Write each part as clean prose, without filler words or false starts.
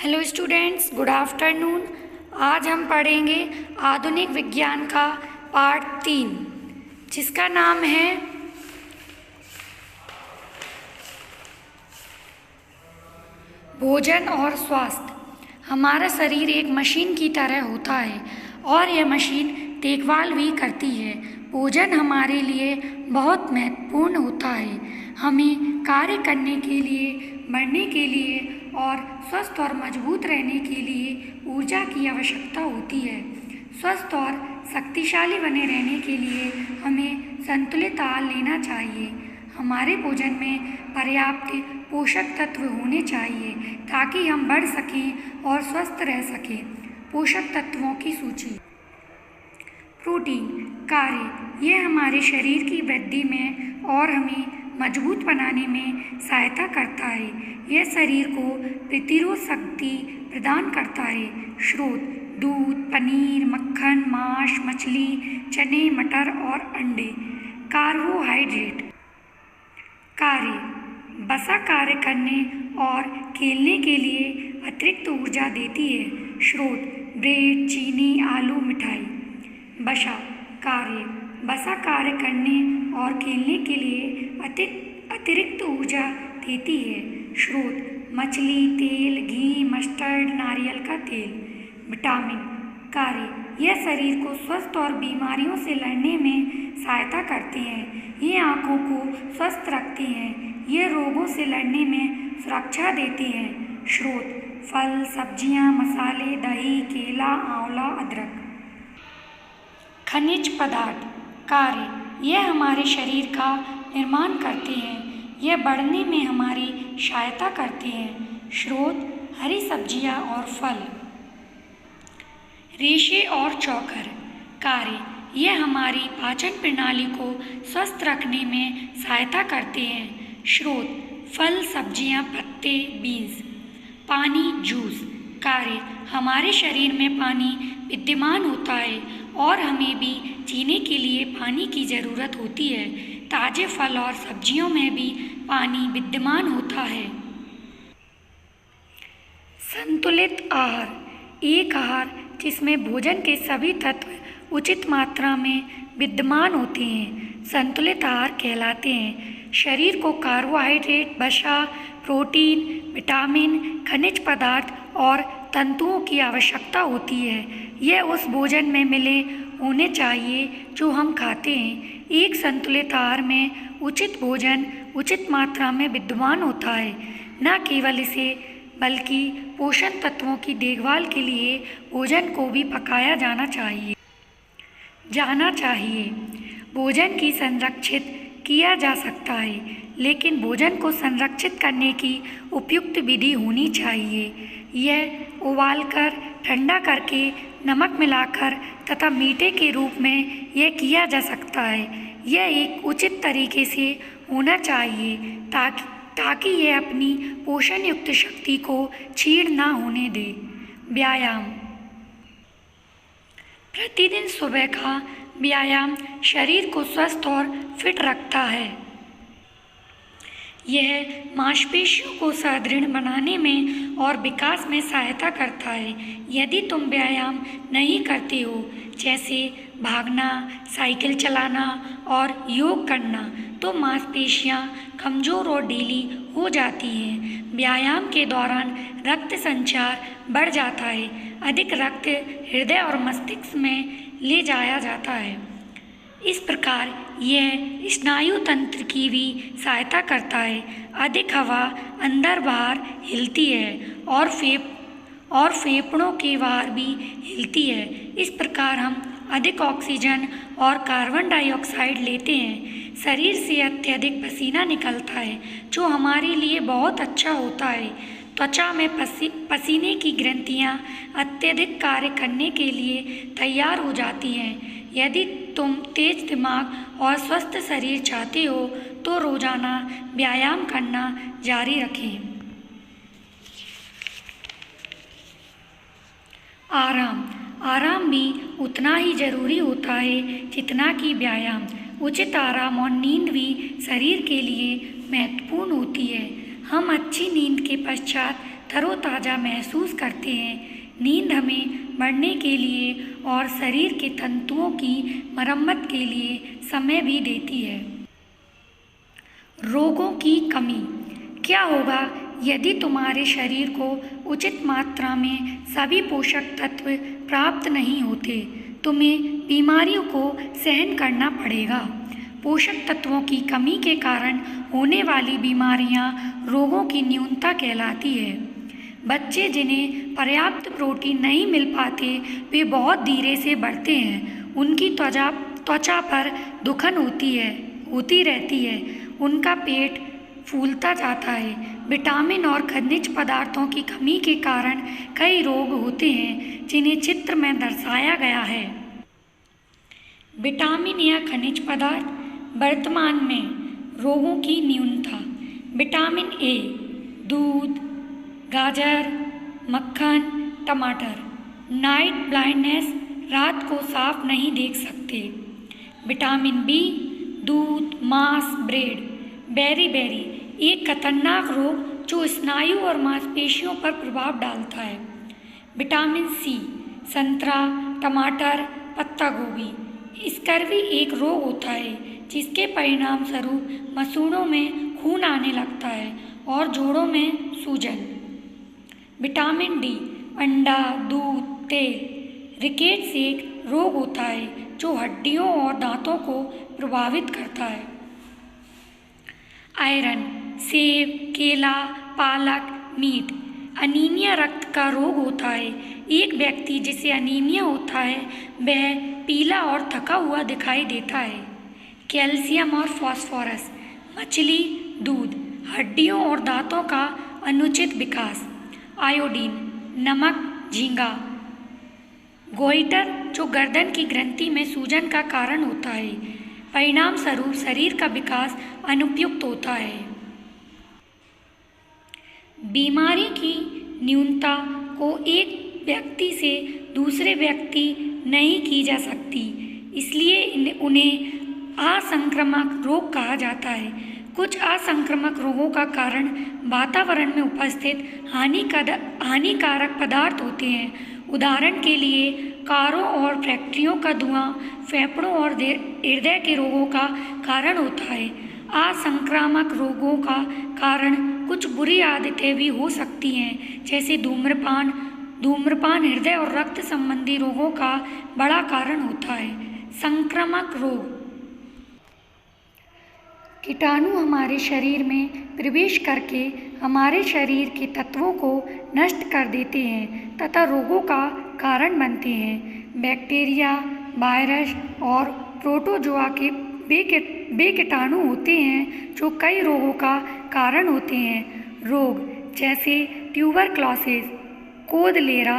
Hello students, good afternoon. आज हम पढ़ेंगे आधुनिक विज्ञान का पार्ट 3, जिसका नाम है भोजन और स्वास्थ्य। हमारा शरीर एक मशीन की तरह होता है और यह मशीन देखभाल भी करती है। भोजन हमारे लिए बहुत महत्वपूर्ण होता है। हमें कार्य करने के लिए, बढ़ने के लिए और स्वस्थ और मजबूत रहने के लिए ऊर्जा की आवश्यकता होती है। स्वस्थ और शक्तिशाली बने रहने के लिए हमें संतुलित आहार लेना चाहिए। हमारे भोजन में पर्याप्त पोषक तत्व होने चाहिए ताकि हम बढ़ सकें और स्वस्थ रह सकें। पोषक तत्वों की सूची। प्रोटीन कार्य, यह हमारे शरीर की वृद्धि में और हमें मजबूत बनाने में सहायता करता है। यह शरीर को प्रतिरोध शक्ति प्रदान करता है। स्रोत दूध, पनीर, मक्खन, मांस, मछली, चने, मटर और अंडे। कार्बोहाइड्रेट कार्य, वसा कार्य करने और खेलने के लिए अतिरिक्त ऊर्जा देती है। स्रोत ब्रेड, चीनी, आलू, मिठाई। वसा कार्य, वसा कार्य करने और खेलने के लिए अतिरिक्त ऊर्जा देती है। स्रोत मछली, तेल, घी, मस्टर्ड, नारियल का तेल। विटामिन कार्य, यह शरीर को स्वस्थ और बीमारियों से लड़ने में सहायता करते हैं। ये आँखों को स्वस्थ रखते हैं। ये रोगों से लड़ने में सुरक्षा देते हैं। स्रोत फल, सब्जियां, मसाले, दही, केला, आंवला, अदरक। खनिज पदार्थ कार्य, यह हमारे शरीर का निर्माण करते हैं। यह बढ़ने में हमारी सहायता करते हैं। स्रोत हरी सब्जियां और फल। रेशे और चोकर कार्य, यह हमारी पाचन प्रणाली को स्वस्थ रखने में सहायता करते हैं। स्रोत फल, सब्जियां, पत्ते, बीन्स। पानी, जूस कार्य, हमारे शरीर में पानी विद्यमान होता है और हमें भी जीने के लिए पानी की ज़रूरत होती है। ताज़े फल और सब्जियों में भी पानी विद्यमान होता है। संतुलित आहार एक आहार जिसमें भोजन के सभी तत्व उचित मात्रा में विद्यमान होते हैं संतुलित आहार कहलाते हैं। शरीर को कार्बोहाइड्रेट, वसा, प्रोटीन, विटामिन, खनिज पदार्थ और तंतुओं की आवश्यकता होती है। यह उस भोजन में मिले होने चाहिए जो हम खाते हैं। एक संतुलित आहार में उचित भोजन उचित मात्रा में विद्यमान होता है। न केवल इसे बल्कि पोषण तत्वों की देखभाल के लिए भोजन को भी पकाया जाना चाहिए। भोजन की संरक्षित किया जा सकता है, लेकिन भोजन को संरक्षित करने की उपयुक्त विधि होनी चाहिए। यह उबालकर, ठंडा करके, नमक मिलाकर तथा मीठे के रूप में यह किया जा सकता है। यह एक उचित तरीके से होना चाहिए ताकि यह अपनी पोषण युक्त शक्ति को क्षीण न होने दे। व्यायाम प्रतिदिन सुबह का व्यायाम शरीर को स्वस्थ और फिट रखता है। यह मांसपेशियों को सुदृढ़ बनाने में और विकास में सहायता करता है। यदि तुम व्यायाम नहीं करते हो, जैसे भागना, साइकिल चलाना और योग करना, तो मांसपेशियां कमज़ोर और ढीली हो जाती हैं। व्यायाम के दौरान रक्त संचार बढ़ जाता है। अधिक रक्त हृदय और मस्तिष्क में ले जाया जाता है। इस प्रकार यह स्नायु तंत्र की भी सहायता करता है। अधिक हवा अंदर बाहर हिलती है और फेफड़ों के बाहर भी हिलती है। इस प्रकार हम अधिक ऑक्सीजन और कार्बन डाइऑक्साइड लेते हैं। शरीर से अत्यधिक पसीना निकलता है, जो हमारे लिए बहुत अच्छा होता है। त्वचा में पसीने की ग्रंथियां अत्यधिक कार्य करने के लिए तैयार हो जाती हैं। यदि तुम तेज दिमाग और स्वस्थ शरीर चाहते हो तो रोजाना व्यायाम करना जारी रखें। आराम भी उतना ही जरूरी होता है जितना कि व्यायाम। उचित आराम और नींद भी शरीर के लिए महत्वपूर्ण होती है। हम अच्छी नींद के पश्चात तरोताज़ा महसूस करते हैं। नींद हमें बढ़ने के लिए और शरीर के तंतुओं की मरम्मत के लिए समय भी देती है। रोगों की कमी। क्या होगा यदि तुम्हारे शरीर को उचित मात्रा में सभी पोषक तत्व प्राप्त नहीं होते? तुम्हें बीमारियों को सहन करना पड़ेगा। पोषक तत्वों की कमी के कारण होने वाली बीमारियां रोगों की न्यूनता कहलाती है। बच्चे जिन्हें पर्याप्त प्रोटीन नहीं मिल पाते वे बहुत धीरे से बढ़ते हैं। उनकी त्वचा पर दुखन होती रहती है। उनका पेट फूलता जाता है। विटामिन और खनिज पदार्थों की कमी के कारण कई रोग होते हैं जिन्हें चित्र में दर्शाया गया है। विटामिन या खनिज पदार्थ। वर्तमान में रोगों की न्यूनता। विटामिन ए दूध, गाजर, मक्खन, टमाटर। नाइट ब्लाइंडनेस, रात को साफ नहीं देख सकते। विटामिन बी दूध, मांस, ब्रेड। बेरी एक खतरनाक रोग जो स्नायु और मांसपेशियों पर प्रभाव डालता है। विटामिन सी संतरा, टमाटर, पत्ता गोभी। स्कर्वी एक रोग होता है जिसके परिणाम स्वरूप मसूड़ों में खून आने लगता है और जोड़ों में सूजन। विटामिन डी अंडा, दूध, तेल। रिकेट्स एक रोग होता है जो हड्डियों और दांतों को प्रभावित करता है। आयरन सेब, केला, पालक, मीट। अनीमिया रक्त का रोग होता है। एक व्यक्ति जिसे अनीमिया होता है वह पीला और थका हुआ दिखाई देता है। कैल्शियम और फास्फोरस। मछली, दूध। हड्डियों और दांतों का अनुचित विकास। आयोडीन नमक, झींगा। गोइटर जो गर्दन की ग्रंथि में सूजन का कारण होता है। परिणाम स्वरूप शरीर का विकास अनुपयुक्त होता है। बीमारी की न्यूनता को एक व्यक्ति से दूसरे व्यक्ति नहीं की जा सकती, इसलिए उन्हें असंक्रामक रोग कहा जाता है। कुछ असंक्रामक रोगों का कारण वातावरण में उपस्थित हानिकारक पदार्थ होते हैं। उदाहरण के लिए कारों और फैक्ट्रियों का धुआं फेफड़ों और हृदय के रोगों का कारण होता है। असंक्रामक रोगों का कारण कुछ बुरी आदतें भी हो सकती हैं, जैसे धूम्रपान हृदय और रक्त संबंधी रोगों का बड़ा कारण होता है। संक्रामक रोग। कीटाणु हमारे शरीर में प्रवेश करके हमारे शरीर के तत्वों को नष्ट कर देते हैं तथा रोगों का कारण बनते हैं। बैक्टीरिया, वायरस और प्रोटोजोआ के वे कीटाणु होते हैं जो कई रोगों का कारण होते हैं। रोग जैसे ट्यूबरक्लोसिस, कोलेरा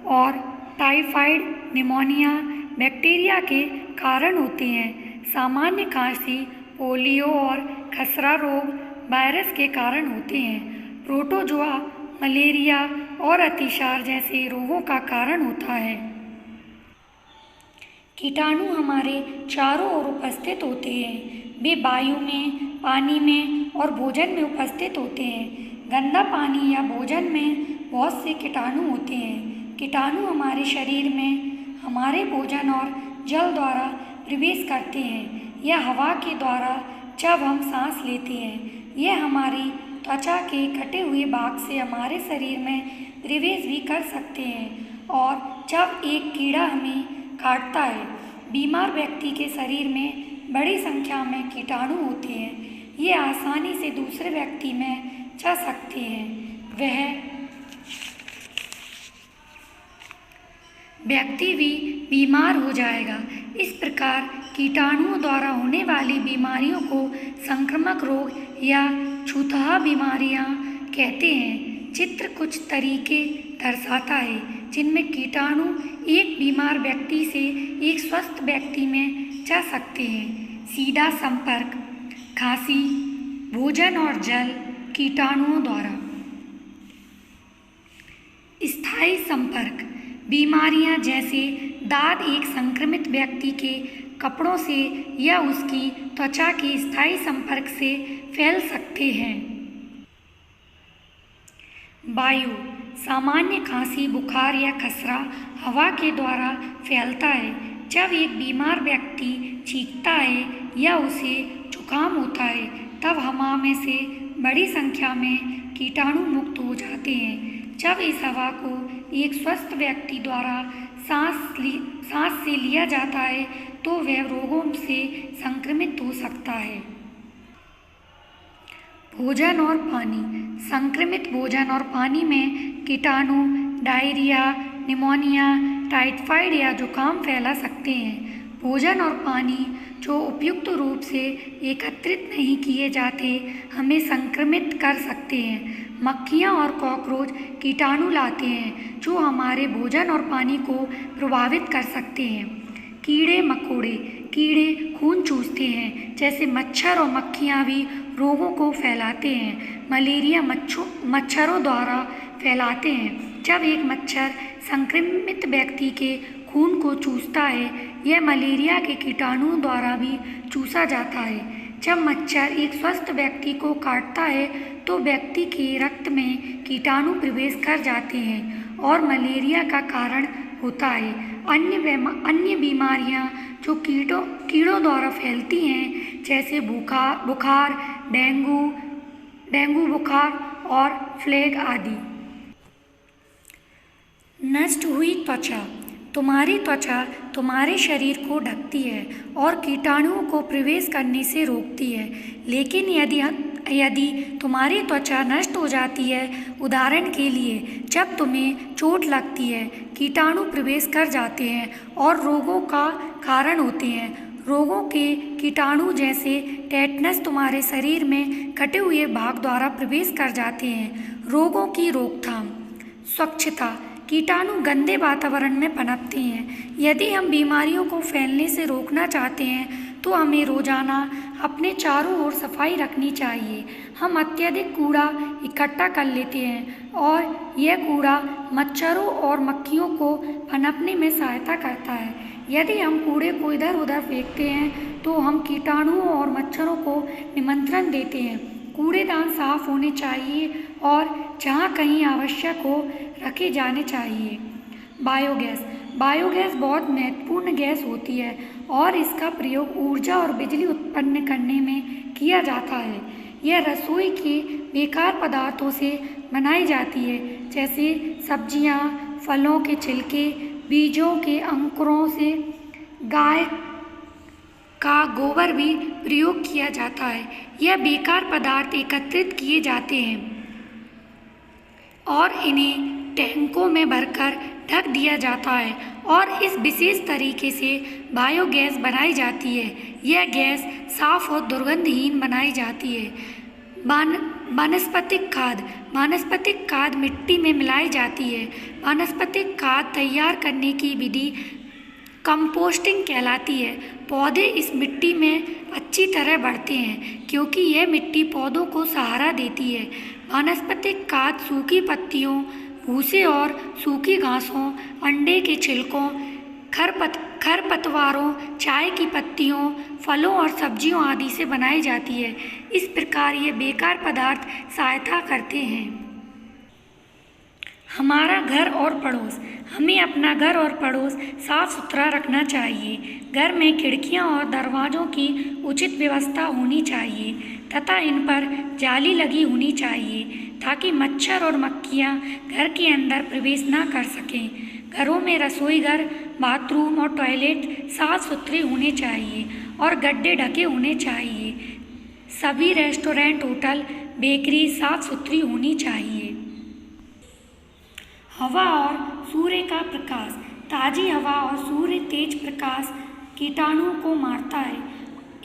और टाइफाइड, निमोनिया बैक्टीरिया के कारण होते हैं। सामान्य खांसी, पोलियो और खसरा रोग वायरस के कारण होते हैं। प्रोटोजोआ मलेरिया और अतिसार जैसे रोगों का कारण होता है। कीटाणु हमारे चारों ओर उपस्थित होते हैं। वे वायु में, पानी में और भोजन में उपस्थित होते हैं। गंदा पानी या भोजन में बहुत से कीटाणु होते हैं। कीटाणु हमारे शरीर में हमारे भोजन और जल द्वारा प्रवेश करते हैं या हवा के द्वारा जब हम सांस लेते हैं। यह हमारी त्वचा के कटे हुए भाग से हमारे शरीर में प्रवेश भी कर सकते हैं और जब एक कीड़ा हमें काटता है। बीमार व्यक्ति के शरीर में बड़ी संख्या में कीटाणु होते हैं। ये आसानी से दूसरे व्यक्ति में जा सकते हैं। वह व्यक्ति भी बीमार हो जाएगा। इस प्रकार कीटाणुओं द्वारा होने वाली बीमारियों को संक्रामक रोग या छूतहा बीमारियां कहते हैं। चित्र कुछ तरीके दर्शाता है जिनमें कीटाणु एक बीमार व्यक्ति से एक स्वस्थ व्यक्ति में जा सकते हैं। सीधा संपर्क, खांसी, भोजन और जल कीटाणुओं द्वारा। स्थायी संपर्क, बीमारियां जैसे दाद एक संक्रमित व्यक्ति के कपड़ों से या उसकी त्वचा के स्थायी संपर्क से फैल सकते हैं। वायु सामान्य खांसी, बुखार या खसरा हवा के द्वारा फैलता है। जब एक बीमार व्यक्ति चीखता है या उसे जुकाम होता है तब हवा में से बड़ी संख्या में कीटाणु मुक्त हो जाते हैं। जब इस हवा को एक स्वस्थ व्यक्ति द्वारा सांस से लिया जाता है तो वह रोगों से संक्रमित हो सकता है। भोजन और पानी। संक्रमित भोजन और पानी में कीटाणु डायरिया, निमोनिया, टाइफाइड या जुकाम फैला सकते हैं। भोजन और पानी जो उपयुक्त रूप से एकत्रित नहीं किए जाते हमें संक्रमित कर सकते हैं। मक्खियाँ और कॉकरोच कीटाणु लाते हैं जो हमारे भोजन और पानी को प्रभावित कर सकते हैं। कीड़े मकोड़े। कीड़े खून चूसते हैं, जैसे मच्छर और मक्खियाँ भी रोगों को फैलाते हैं। मलेरिया मच्छरों द्वारा फैलाते हैं। जब एक मच्छर संक्रमित व्यक्ति के खून को चूसता है, यह मलेरिया के कीटाणुओं द्वारा भी चूसा जाता है। जब मच्छर एक स्वस्थ व्यक्ति को काटता है तो व्यक्ति के रक्त में कीटाणु प्रवेश कर जाते हैं और मलेरिया का कारण होता है। अन्य बीमारियां जो कीड़ों द्वारा फैलती हैं, जैसे बुखार, डेंगू बुखार और प्लेग आदि। नष्ट हुई त्वचा। तुम्हारी त्वचा तुम्हारे शरीर को ढकती है और कीटाणुओं को प्रवेश करने से रोकती है। लेकिन यदि तुम्हारी त्वचा नष्ट हो जाती है, उदाहरण के लिए जब तुम्हें चोट लगती है, कीटाणु प्रवेश कर जाते हैं और रोगों का कारण होते हैं। रोगों के कीटाणु जैसे टेटनस तुम्हारे शरीर में कटे हुए भाग द्वारा प्रवेश कर जाते हैं। रोगों की रोकथाम। स्वच्छता। कीटाणु गंदे वातावरण में पनपते हैं। यदि हम बीमारियों को फैलने से रोकना चाहते हैं तो हमें रोजाना अपने चारों ओर सफाई रखनी चाहिए। हम अत्यधिक कूड़ा इकट्ठा कर लेते हैं और यह कूड़ा मच्छरों और मक्खियों को पनपने में सहायता करता है। यदि हम कूड़े को इधर उधर फेंकते हैं तो हम कीटाणुओं और मच्छरों को निमंत्रण देते हैं। कूड़ेदान साफ होने चाहिए और जहाँ कहीं आवश्यक हो रखे जाने चाहिए। बायोगैस। बायोगैस बहुत महत्वपूर्ण गैस होती है और इसका प्रयोग ऊर्जा और बिजली उत्पन्न करने में किया जाता है। यह रसोई के बेकार पदार्थों से बनाई जाती है, जैसे सब्जियां, फलों के छिलके, बीजों के अंकुरों से गाय का गोबर भी प्रयोग किया जाता है। यह बेकार पदार्थ एकत्रित किए जाते हैं और इन्हें टैंकों में भरकर ढक दिया जाता है और इस विशेष तरीके से बायोगैस बनाई जाती है। यह गैस साफ और दुर्गंधहीन बनाई जाती है। वानस्पतिक खाद। वानस्पतिक खाद मिट्टी में मिलाई जाती है। वानस्पतिक खाद तैयार करने की विधि कंपोस्टिंग कहलाती है। पौधे इस मिट्टी में अच्छी तरह बढ़ते हैं क्योंकि यह मिट्टी पौधों को सहारा देती है। वानस्पतिक खाद सूखी पत्तियों, भूसे और सूखी घासों, अंडे के छिलकों, खरपतवारों, चाय की पत्तियों, फलों और सब्जियों आदि से बनाई जाती है। इस प्रकार ये बेकार पदार्थ सहायता करते हैं। हमारा घर और पड़ोस। हमें अपना घर और पड़ोस साफ सुथरा रखना चाहिए। घर में खिड़कियां और दरवाज़ों की उचित व्यवस्था होनी चाहिए तथा इन पर जाली लगी होनी चाहिए ताकि मच्छर और मक्खियां घर के अंदर प्रवेश ना कर सकें। घरों में रसोई घर, बाथरूम और टॉयलेट साफ सुथरे होने चाहिए और गड्ढे ढके होने चाहिए। सभी रेस्टोरेंट, होटल, बेकरी साफ सुथरी होनी चाहिए। हवा और सूर्य का प्रकाश। ताज़ी हवा और सूर्य तेज प्रकाश कीटाणुओं को मारता है।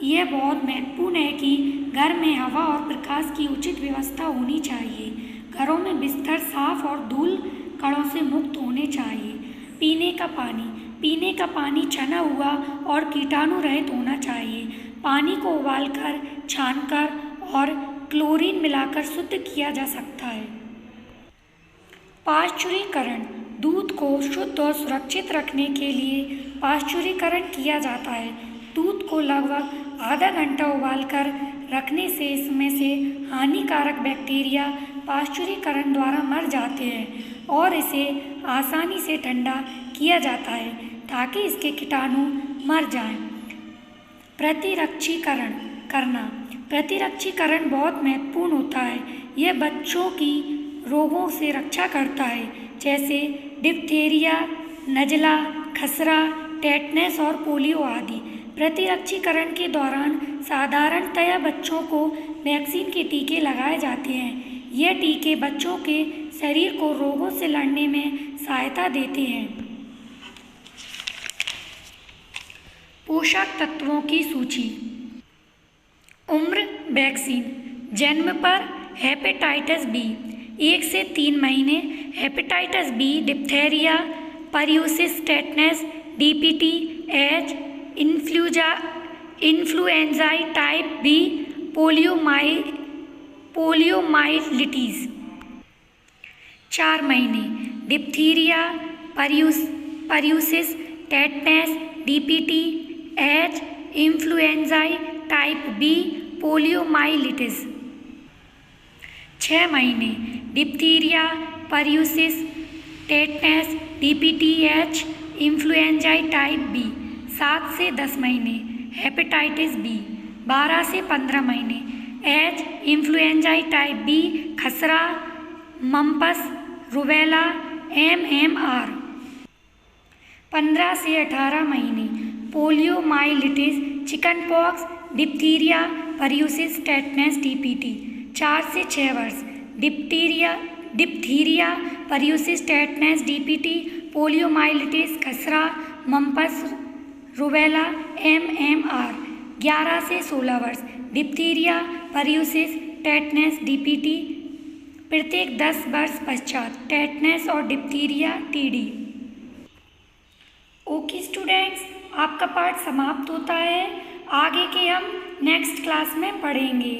यह बहुत महत्वपूर्ण है कि घर में हवा और प्रकाश की उचित व्यवस्था होनी चाहिए। घरों में बिस्तर साफ और धूल कणों से मुक्त होने चाहिए। पीने का पानी। पीने का पानी छना हुआ और कीटाणु रहित होना चाहिए। पानी को उबालकर, छानकर और क्लोरीन मिलाकर शुद्ध किया जा सकता है। पाश्चुरीकरण। दूध को शुद्ध और सुरक्षित रखने के लिए पाश्चुरीकरण किया जाता है। दूध को लगभग आधा घंटा उबालकर रखने से इसमें से हानिकारक बैक्टीरिया पाश्चुरीकरण द्वारा मर जाते हैं और इसे आसानी से ठंडा किया जाता है ताकि इसके कीटाणु मर जाएं। प्रतिरक्षीकरण करना। प्रतिरक्षीकरण बहुत महत्वपूर्ण होता है। यह बच्चों की रोगों से रक्षा करता है, जैसे डिप्थीरिया, नज़ला, खसरा, टेटनस और पोलियो आदि। प्रतिरक्षीकरण के दौरान साधारणतया बच्चों को वैक्सीन के टीके लगाए जाते हैं। ये टीके बच्चों के शरीर को रोगों से लड़ने में सहायता देते हैं। पोषक तत्वों की सूची। उम्र, वैक्सीन। जन्म पर हेपेटाइटिस बी 1 से 3 महीने, hepatitis B, diphtheria, pertussis, tetanus, DPT, H, influenzae type B, poliomyelitis. 4 महीने, diphtheria, pertussis, tetanus, DPT, H, influenzae type B, poliomyelitis. 6 महीने, diphtheria, pertussis, tetanus, DPT, H, influenzae type B. 7 से 10 महीने, hepatitis B. 12 से 15 महीने, H, influenzae type B, खसरा, mumps, rubella, MMR। 15 से 18 महीने, poliomyelitis, chickenpox, diphtheria, pertussis, tetanus, DPT. 4 से 6 वर्ष, diphtheria, pertussis, tetanus, DPT, poliomyelitis, खसरा, मम्पस, रुबेला, MMR। 11 से 16 वर्ष, डिप्थीरिया, पर्यूसिस, टेटनस, डीपीटी। प्रत्येक 10 वर्ष पश्चात टेटनस और डिप्थीरिया, TD। ओके स्टूडेंट्स, आपका पाठ समाप्त होता है। आगे के हम नेक्स्ट क्लास में पढ़ेंगे।